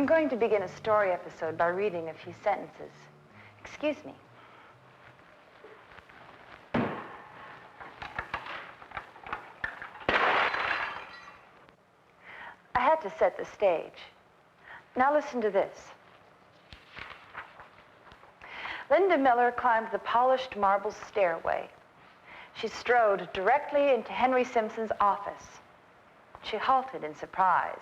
I'm going to begin a story episode by reading a few sentences. Excuse me. I had to set the stage. Now listen to this. Linda Miller climbed the polished marble stairway. She strode directly into Henry Simpson's office. She halted in surprise.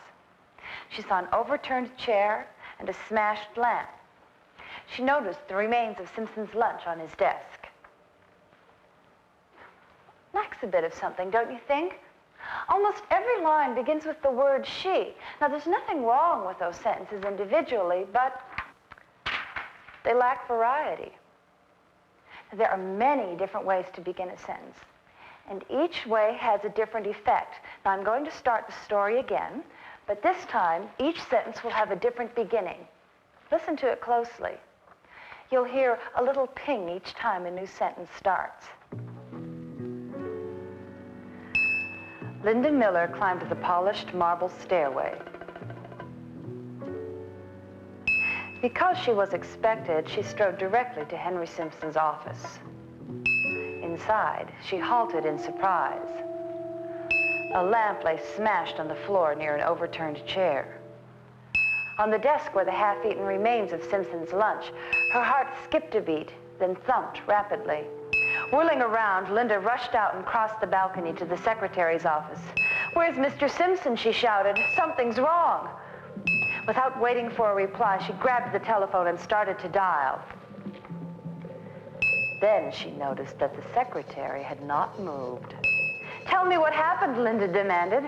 She saw an overturned chair and a smashed lamp. She noticed the remains of Simpson's lunch on his desk. Lacks a bit of something, don't you think? Almost every line begins with the word she. Now, there's nothing wrong with those sentences individually, but they lack variety. There are many different ways to begin a sentence, and each way has a different effect. Now, I'm going to start the story again, but this time, each sentence will have a different beginning. Listen to it closely. You'll hear a little ping each time a new sentence starts. Linda Miller climbed the polished marble stairway. Because she was expected, she strode directly to Henry Simpson's office. Inside, she halted in surprise. A lamp lay smashed on the floor near an overturned chair. On the desk were the half-eaten remains of Simpson's lunch. Her heart skipped a beat, then thumped rapidly. Whirling around, Linda rushed out and crossed the balcony to the secretary's office. "Where's Mr. Simpson?" she shouted. "Something's wrong." Without waiting for a reply, she grabbed the telephone and started to dial. Then she noticed that the secretary had not moved. "Tell me what happened," Linda demanded.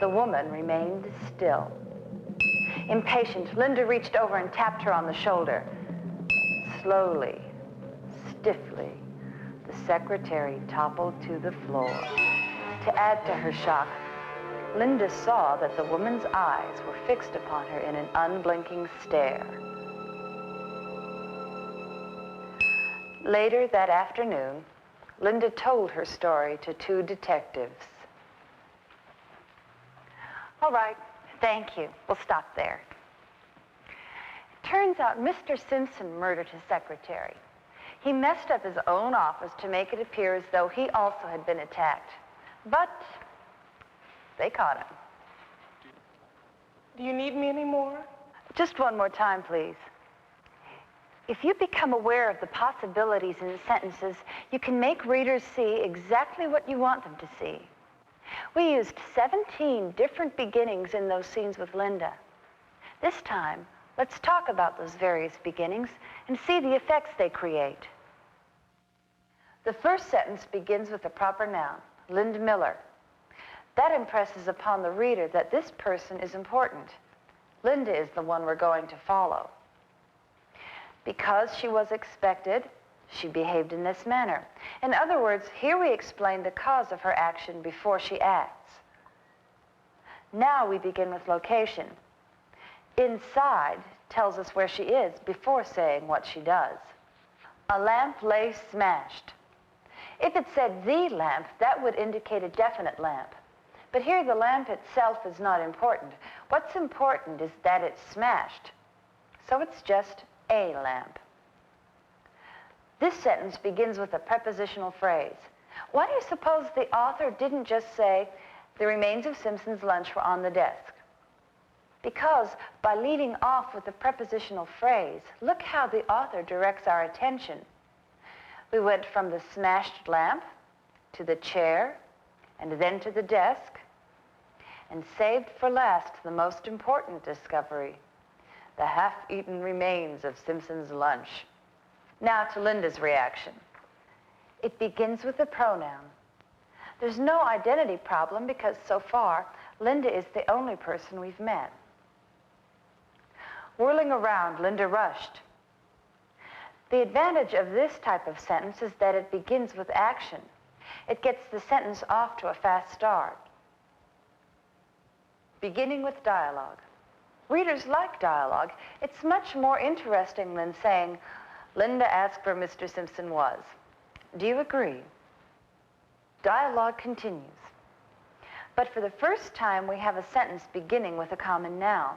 The woman remained still. Impatient, Linda reached over and tapped her on the shoulder. Slowly, stiffly, the secretary toppled to the floor. To add to her shock, Linda saw that the woman's eyes were fixed upon her in an unblinking stare. Later that afternoon, Linda told her story to two detectives. "All right, thank you. We'll stop there." It turns out Mr. Simpson murdered his secretary. He messed up his own office to make it appear as though he also had been attacked. But they caught him. Do you need me anymore? Just one more time, please. If you become aware of the possibilities in the sentences, you can make readers see exactly what you want them to see. We used 17 different beginnings in those scenes with Linda. This time, let's talk about those various beginnings and see the effects they create. The first sentence begins with the proper noun, Linda Miller. That impresses upon the reader that this person is important. Linda is the one we're going to follow. Because she was expected, she behaved in this manner. In other words, here we explain the cause of her action before she acts. Now we begin with location. Inside tells us where she is before saying what she does. A lamp lay smashed. If it said the lamp, that would indicate a definite lamp. But here the lamp itself is not important. What's important is that it's smashed. So it's just a lamp. This sentence begins with a prepositional phrase. Why do you suppose the author didn't just say, "The remains of Simpson's lunch were on the desk"? Because by leading off with the prepositional phrase, look how the author directs our attention. We went from the smashed lamp to the chair and then to the desk, and saved for last the most important discovery, the half-eaten remains of Simpson's lunch. Now to Linda's reaction. It begins with the pronoun. There's no identity problem because so far, Linda is the only person we've met. Whirling around, Linda rushed. The advantage of this type of sentence is that it begins with action. It gets the sentence off to a fast start. Beginning with dialogue. Readers like dialogue. It's much more interesting than saying, "Linda asked where Mr. Simpson was." Do you agree? Dialogue continues. But for the first time, we have a sentence beginning with a common noun.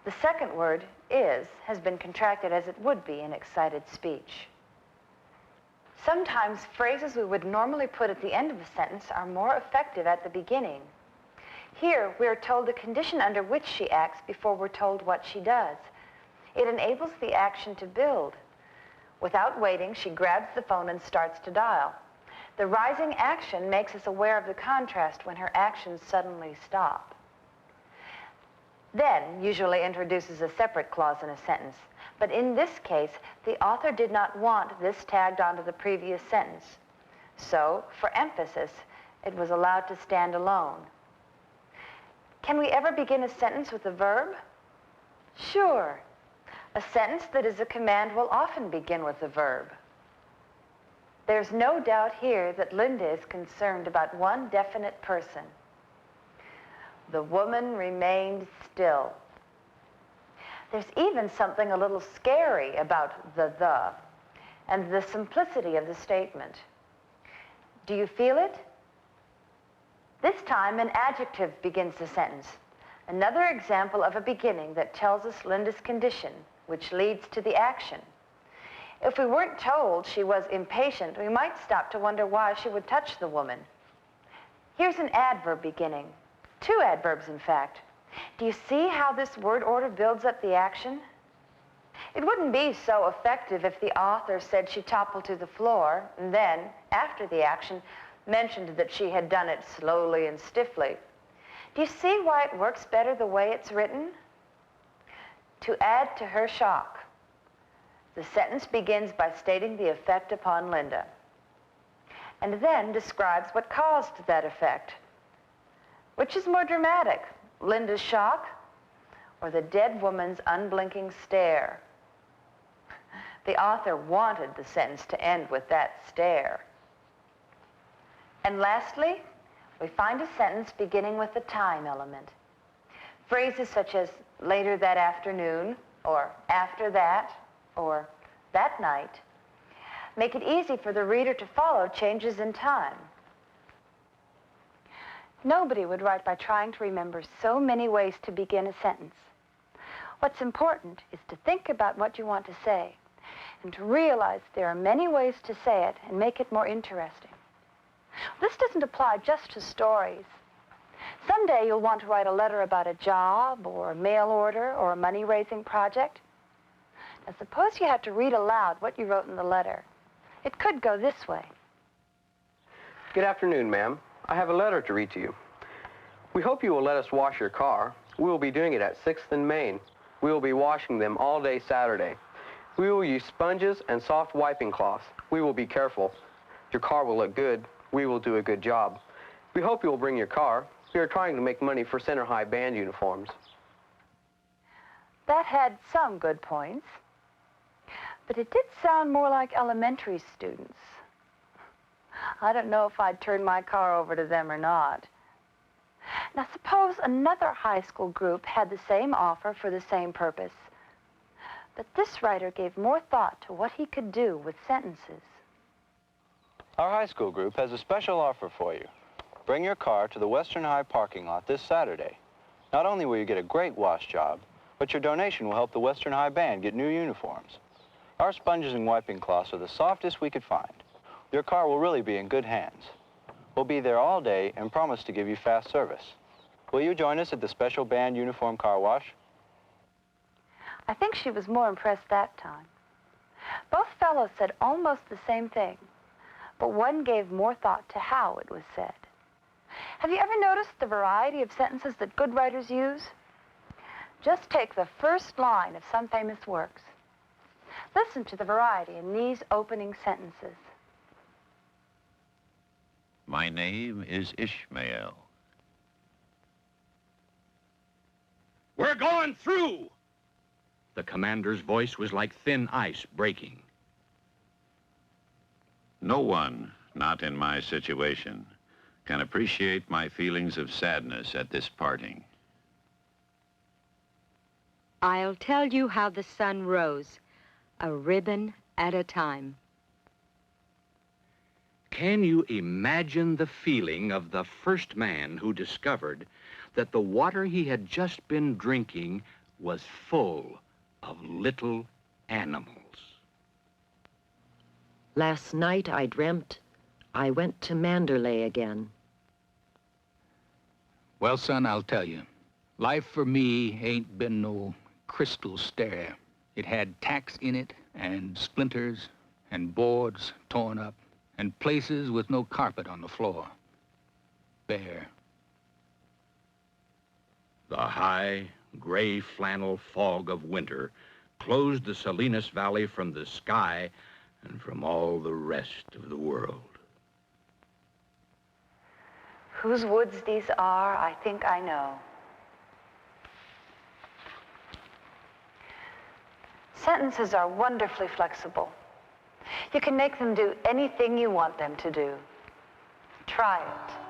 The second word, is, has been contracted as it would be in excited speech. Sometimes phrases we would normally put at the end of a sentence are more effective at the beginning. Here, we are told the condition under which she acts before we're told what she does. It enables the action to build. Without waiting, she grabs the phone and starts to dial. The rising action makes us aware of the contrast when her actions suddenly stop. Then usually introduces a separate clause in a sentence. But in this case, the author did not want this tagged onto the previous sentence. So, for emphasis, it was allowed to stand alone. Can we ever begin a sentence with a verb? Sure. A sentence that is a command will often begin with a verb. There's no doubt here that Linda is concerned about one definite person. The woman remained still. There's even something a little scary about the, and the simplicity of the statement. Do you feel it? This time, an adjective begins the sentence. Another example of a beginning that tells us Linda's condition, which leads to the action. If we weren't told she was impatient, we might stop to wonder why she would touch the woman. Here's an adverb beginning. Two adverbs, in fact. Do you see how this word order builds up the action? It wouldn't be so effective if the author said she toppled to the floor and then, after the action, mentioned that she had done it slowly and stiffly. Do you see why it works better the way it's written? To add to her shock. The sentence begins by stating the effect upon Linda, and then describes what caused that effect. Which is more dramatic, Linda's shock or the dead woman's unblinking stare? The author wanted the sentence to end with that stare. And lastly, we find a sentence beginning with the time element. Phrases such as later that afternoon, or after that, or that night, make it easy for the reader to follow changes in time. Nobody would write by trying to remember so many ways to begin a sentence. What's important is to think about what you want to say and to realize there are many ways to say it and make it more interesting. This doesn't apply just to stories. Someday you'll want to write a letter about a job or a mail order or a money-raising project. Now, suppose you had to read aloud what you wrote in the letter. It could go this way. Good afternoon, ma'am. I have a letter to read to you. We hope you will let us wash your car. We will be doing it at 6th and Main. We will be washing them all day Saturday. We will use sponges and soft wiping cloths. We will be careful. Your car will look good. We will do a good job. We hope you will bring your car. We are trying to make money for Center High band uniforms. That had some good points, but it did sound more like elementary students. I don't know if I'd turn my car over to them or not. Now, suppose another high school group had the same offer for the same purpose, but this writer gave more thought to what he could do with sentences. Our high school group has a special offer for you. Bring your car to the Western High parking lot this Saturday. Not only will you get a great wash job, but your donation will help the Western High band get new uniforms. Our sponges and wiping cloths are the softest we could find. Your car will really be in good hands. We'll be there all day and promise to give you fast service. Will you join us at the special band uniform car wash? I think she was more impressed that time. Both fellows said almost the same thing, but one gave more thought to how it was said. Have you ever noticed the variety of sentences that good writers use? Just take the first line of some famous works. Listen to the variety in these opening sentences. My name is Ishmael. We're going through! The commander's voice was like thin ice breaking. No one, not in my situation, can appreciate my feelings of sadness at this parting. I'll tell you how the sun rose, a ribbon at a time. Can you imagine the feeling of the first man who discovered that the water he had just been drinking was full of little animals. Last night I dreamt I went to Manderley again. Well, son, I'll tell you. Life for me ain't been no crystal stair. It had tacks in it, and splinters, and boards torn up, and places with no carpet on the floor. Bare. The high, gray flannel fog of winter closed the Salinas Valley from the sky and from all the rest of the world. Whose woods these are, I think I know. Sentences are wonderfully flexible. You can make them do anything you want them to do. Try it.